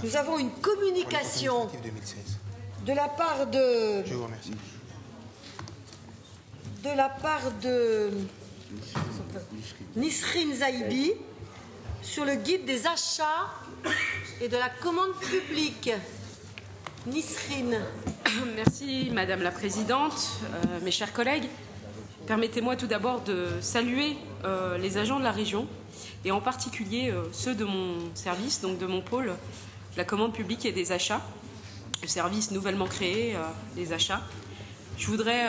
Nous avons une communication de la part de... Je vous remercie. De la part de Nisrine Zaïbi sur le guide des achats et de la commande publique. Nisrine. Merci Madame la Présidente, mes chers collègues. Permettez-moi tout d'abord de saluer les agents de la région et en particulier ceux de mon service, donc de mon pôle, de la commande publique et des achats, le service nouvellement créé, les achats. Je voudrais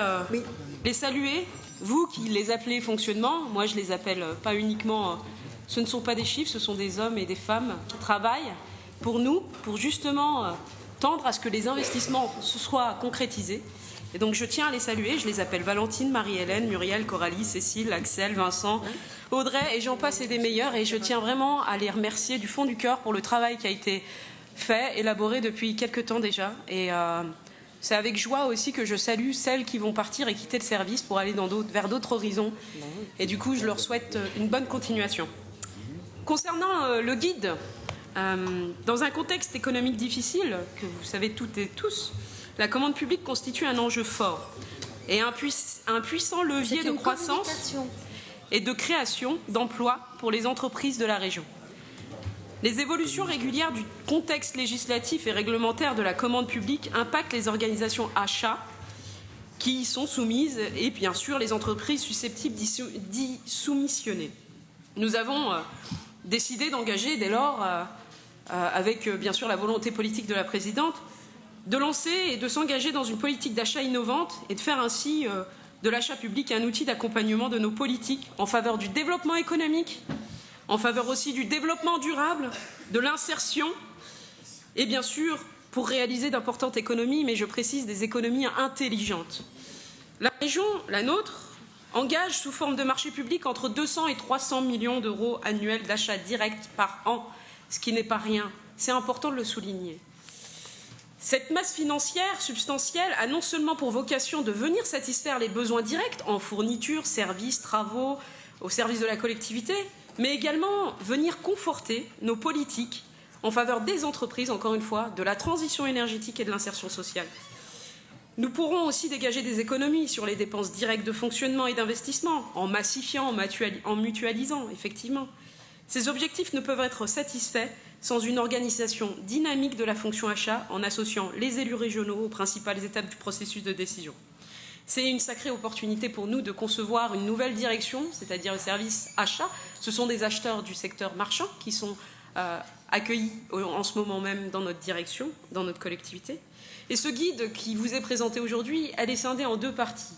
les saluer, vous qui les appelez fonctionnement, moi je les appelle pas uniquement, ce ne sont pas des chiffres, ce sont des hommes et des femmes qui travaillent pour nous, pour justement tendre à ce que les investissements se soient concrétisés. Et donc je tiens à les saluer, je les appelle Valentine, Marie-Hélène, Muriel, Coralie, Cécile, Axel, Vincent, Audrey et j'en passe et des meilleurs. Et je tiens vraiment à les remercier du fond du cœur pour le travail qui a été fait, élaboré depuis quelques temps déjà. Et c'est avec joie aussi que je salue celles qui vont partir et quitter le service pour aller vers d'autres horizons. Et du coup, je leur souhaite une bonne continuation. Concernant le guide, dans un contexte économique difficile, que vous savez toutes et tous, la commande publique constitue un enjeu fort et un puissant levier de croissance et de création d'emplois pour les entreprises de la région. Les évolutions régulières du contexte législatif et réglementaire de la commande publique impactent les organisations achats qui y sont soumises et bien sûr les entreprises susceptibles d'y soumissionner. Nous avons décidé d'engager dès lors, avec bien sûr la volonté politique de la Présidente, de lancer et de s'engager dans une politique d'achat innovante et de faire ainsi de l'achat public un outil d'accompagnement de nos politiques en faveur du développement économique, en faveur aussi du développement durable, de l'insertion et bien sûr pour réaliser d'importantes économies, mais je précise des économies intelligentes. La région, la nôtre, engage sous forme de marché public entre 200 et 300 millions d'euros annuels d'achats directs par an, ce qui n'est pas rien. C'est important de le souligner. Cette masse financière substantielle a non seulement pour vocation de venir satisfaire les besoins directs en fournitures, services, travaux, au service de la collectivité, mais également venir conforter nos politiques en faveur des entreprises, encore une fois, de la transition énergétique et de l'insertion sociale. Nous pourrons aussi dégager des économies sur les dépenses directes de fonctionnement et d'investissement, en massifiant, en mutualisant, effectivement. Ces objectifs ne peuvent être satisfaits sans une organisation dynamique de la fonction achat en associant les élus régionaux aux principales étapes du processus de décision. C'est une sacrée opportunité pour nous de concevoir une nouvelle direction, c'est-à-dire le service achat. Ce sont des acheteurs du secteur marchand qui sont accueillis en ce moment même dans notre direction, dans notre collectivité. Et ce guide qui vous est présenté aujourd'hui, elle est scindée en deux parties.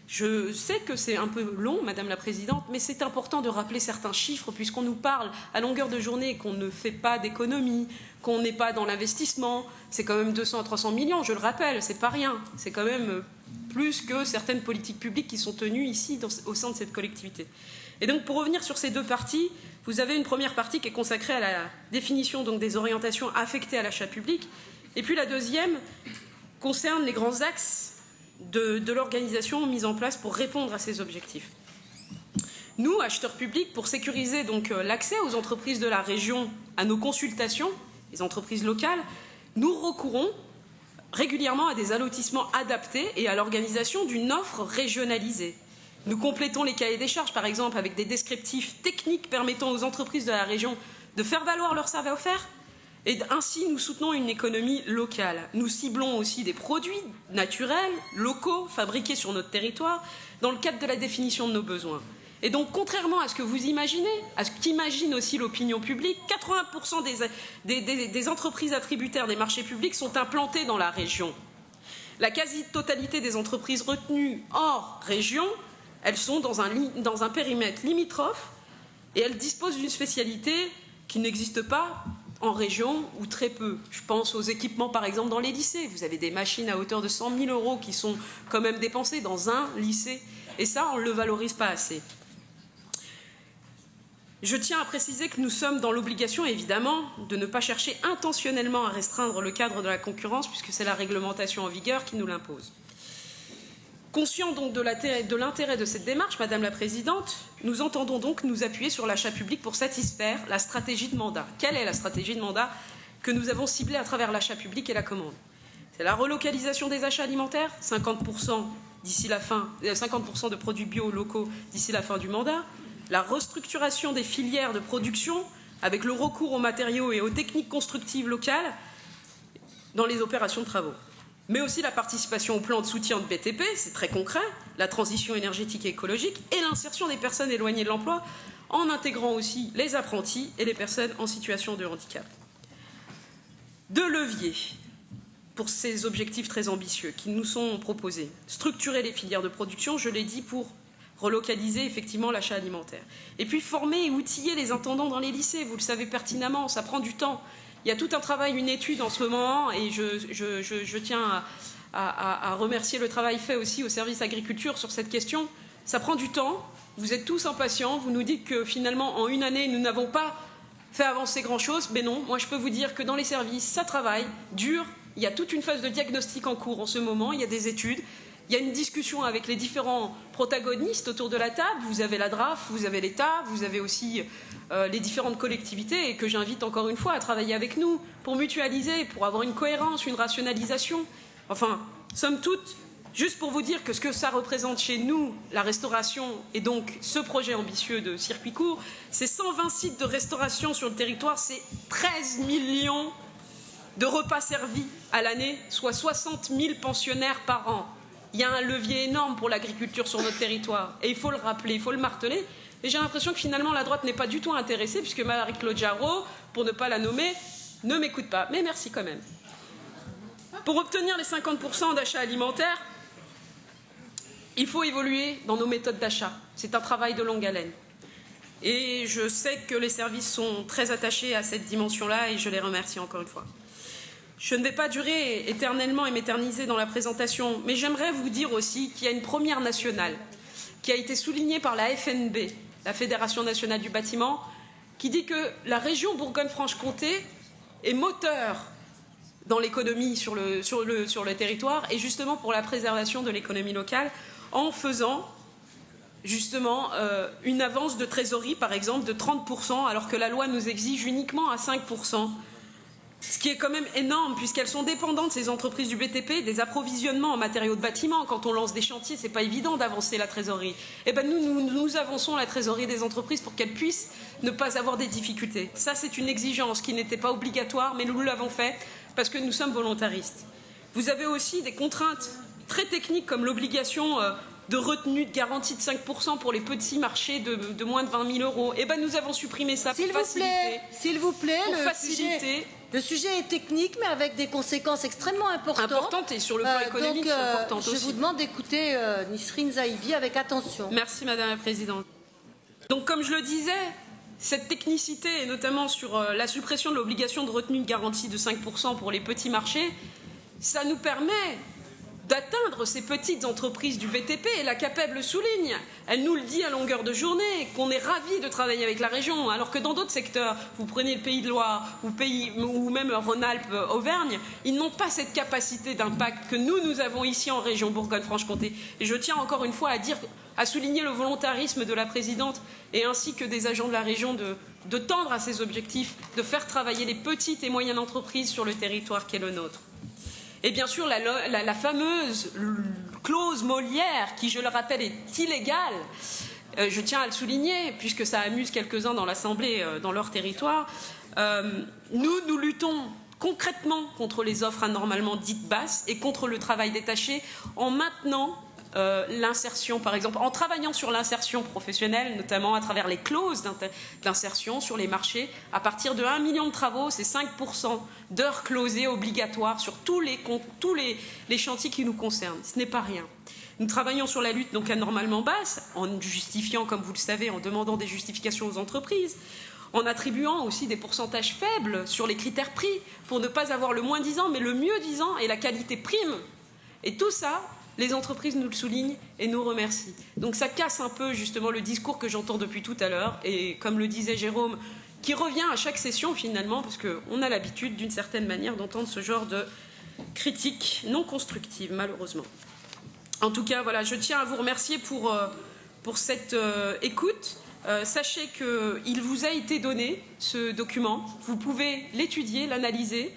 Je sais que c'est un peu long, Madame la Présidente, mais c'est important de rappeler certains chiffres puisqu'on nous parle à longueur de journée qu'on ne fait pas d'économie, qu'on n'est pas dans l'investissement. C'est quand même 200 à 300 millions, je le rappelle, c'est pas rien. C'est quand même plus que certaines politiques publiques qui sont tenues ici au sein de cette collectivité. Et donc pour revenir sur ces deux parties, vous avez une première partie qui est consacrée à la définition donc, des orientations affectées à l'achat public, et puis la deuxième concerne les grands axes de l'organisation mise en place pour répondre à ces objectifs. Nous, acheteurs publics, pour sécuriser donc l'accès aux entreprises de la région à nos consultations, les entreprises locales, nous recourons régulièrement à des allotissements adaptés et à l'organisation d'une offre régionalisée. Nous complétons les cahiers des charges, par exemple, avec des descriptifs techniques permettant aux entreprises de la région de faire valoir leur savoir-faire. Et ainsi, nous soutenons une économie locale. Nous ciblons aussi des produits naturels, locaux, fabriqués sur notre territoire, dans le cadre de la définition de nos besoins. Et donc, contrairement à ce que vous imaginez, à ce qu'imagine aussi l'opinion publique, 80% des entreprises attributaires des marchés publics sont implantées dans la région. La quasi-totalité des entreprises retenues hors région, elles sont dans un périmètre limitrophe et elles disposent d'une spécialité qui n'existe pas en région ou très peu. Je pense aux équipements par exemple dans les lycées. Vous avez des machines à hauteur de 100 000 € qui sont quand même dépensées dans un lycée et ça on ne le valorise pas assez. Je tiens à préciser que nous sommes dans l'obligation évidemment de ne pas chercher intentionnellement à restreindre le cadre de la concurrence puisque c'est la réglementation en vigueur qui nous l'impose. Conscients donc de l'intérêt de cette démarche, Madame la Présidente, nous entendons donc nous appuyer sur l'achat public pour satisfaire la stratégie de mandat. Quelle est la stratégie de mandat que nous avons ciblées à travers l'achat public et la commande. C'est la relocalisation des achats alimentaires, 50% d'ici la fin, 50% de produits bio locaux d'ici la fin du mandat, la restructuration des filières de production avec le recours aux matériaux et aux techniques constructives locales dans les opérations de travaux. Mais aussi la participation au plan de soutien de BTP, c'est très concret, la transition énergétique et écologique et l'insertion des personnes éloignées de l'emploi en intégrant aussi les apprentis et les personnes en situation de handicap. Deux leviers pour ces objectifs très ambitieux qui nous sont proposés. Structurer les filières de production, je l'ai dit, pour relocaliser effectivement l'achat alimentaire. Et puis former et outiller les intendants dans les lycées, vous le savez pertinemment, ça prend du temps. Il y a tout un travail, une étude en ce moment, et je tiens à remercier le travail fait aussi au service agriculture sur cette question. Ça prend du temps, vous êtes tous impatients, vous nous dites que finalement en une année nous n'avons pas fait avancer grand-chose, mais non, moi je peux vous dire que dans les services, ça travaille, dur, il y a toute une phase de diagnostic en cours en ce moment, il y a des études, il y a une discussion avec les différents protagonistes autour de la table, vous avez la DRAF, vous avez l'État, vous avez aussi les différentes collectivités et que j'invite encore une fois à travailler avec nous pour mutualiser, pour avoir une cohérence, une rationalisation. Enfin, somme toute, juste pour vous dire que ce que ça représente chez nous, la restauration et donc ce projet ambitieux de circuit court, c'est 120 sites de restauration sur le territoire, c'est 13 millions de repas servis à l'année, soit 60 000 pensionnaires par an. Il y a un levier énorme pour l'agriculture sur notre territoire et il faut le rappeler, il faut le marteler. Et j'ai l'impression que finalement la droite n'est pas du tout intéressée puisque Marie-Claude Jarrot, pour ne pas la nommer, ne m'écoute pas. Mais merci quand même. Pour obtenir les 50% d'achats alimentaires, il faut évoluer dans nos méthodes d'achat. C'est un travail de longue haleine. Et je sais que les services sont très attachés à cette dimension-là et je les remercie encore une fois. Je ne vais pas durer éternellement et m'éterniser dans la présentation, mais j'aimerais vous dire aussi qu'il y a une première nationale qui a été soulignée par la FNB, la Fédération nationale du bâtiment, qui dit que la région Bourgogne-Franche-Comté est moteur dans l'économie sur le territoire et justement pour la préservation de l'économie locale en faisant justement une avance de trésorerie par exemple de 30% alors que la loi nous exige uniquement à 5%. Ce qui est quand même énorme puisqu'elles sont dépendantes, ces entreprises du BTP, des approvisionnements en matériaux de bâtiment. Quand on lance des chantiers, ce n'est pas évident d'avancer la trésorerie. Eh bien, nous avançons la trésorerie des entreprises pour qu'elles puissent ne pas avoir des difficultés. Ça, c'est une exigence qui n'était pas obligatoire, mais nous l'avons faite parce que nous sommes volontaristes. Vous avez aussi des contraintes très techniques comme l'obligation de retenue de garantie de 5% pour les petits marchés de moins de 20 000 euros. Eh bien, nous avons supprimé ça pour faciliter. S'il vous plaît, le sujet est technique, mais avec des conséquences extrêmement importantes. Et sur le plan économique, c'est important aussi. Je vous demande d'écouter Nisrine Zahibi avec attention. Merci, Madame la Présidente. Donc, comme je le disais, cette technicité, et notamment sur la suppression de l'obligation de retenue de garantie de 5% pour les petits marchés, ça nous permet d'atteindre ces petites entreprises du BTP, et la CAPEB le souligne, elle nous le dit à longueur de journée, qu'on est ravis de travailler avec la région, alors que dans d'autres secteurs, vous prenez le Pays de Loire ou même Rhône-Alpes, Auvergne, ils n'ont pas cette capacité d'impact que nous avons ici en région Bourgogne-Franche-Comté. Et je tiens encore une fois à souligner le volontarisme de la présidente et ainsi que des agents de la région de tendre à ces objectifs, de faire travailler les petites et moyennes entreprises sur le territoire qui est le nôtre. Et bien sûr, la fameuse clause Molière, qui, je le rappelle, est illégale, je tiens à le souligner, puisque ça amuse quelques-uns dans l'Assemblée, dans leur territoire, nous luttons concrètement contre les offres anormalement dites basses et contre le travail détaché en maintenant l'insertion, par exemple, en travaillant sur l'insertion professionnelle, notamment à travers les clauses d'insertion sur les marchés. À partir de 1 million de travaux, c'est 5% d'heures clausées obligatoires sur tous les chantiers qui nous concernent. Ce n'est pas rien. Nous travaillons sur la lutte donc anormalement basse, en justifiant, comme vous le savez, en demandant des justifications aux entreprises, en attribuant aussi des pourcentages faibles sur les critères prix, pour ne pas avoir le moins disant, mais le mieux disant, et la qualité prime. Et tout ça, les entreprises nous le soulignent et nous remercient. Donc ça casse un peu justement le discours que j'entends depuis tout à l'heure et comme le disait Jérôme, qui revient à chaque session finalement parce qu'on a l'habitude d'une certaine manière d'entendre ce genre de critiques non constructives malheureusement. En tout cas, voilà, je tiens à vous remercier pour cette écoute. Sachez qu'il vous a été donné, ce document. Vous pouvez l'étudier, l'analyser.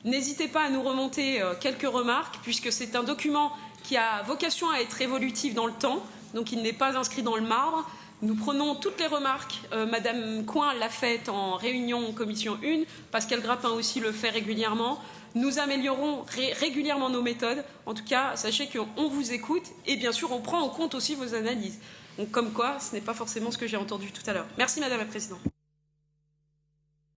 N'hésitez pas à nous remonter quelques remarques, puisque c'est un document qui a vocation à être évolutif dans le temps, donc il n'est pas inscrit dans le marbre. Nous prenons toutes les remarques. Madame Coin l'a fait en réunion commission 1, Pascal Grappin aussi le fait régulièrement. Nous améliorons régulièrement nos méthodes. En tout cas, sachez qu'on vous écoute et bien sûr, on prend en compte aussi vos analyses. Donc, comme quoi, ce n'est pas forcément ce que j'ai entendu tout à l'heure. Merci, Madame la Présidente.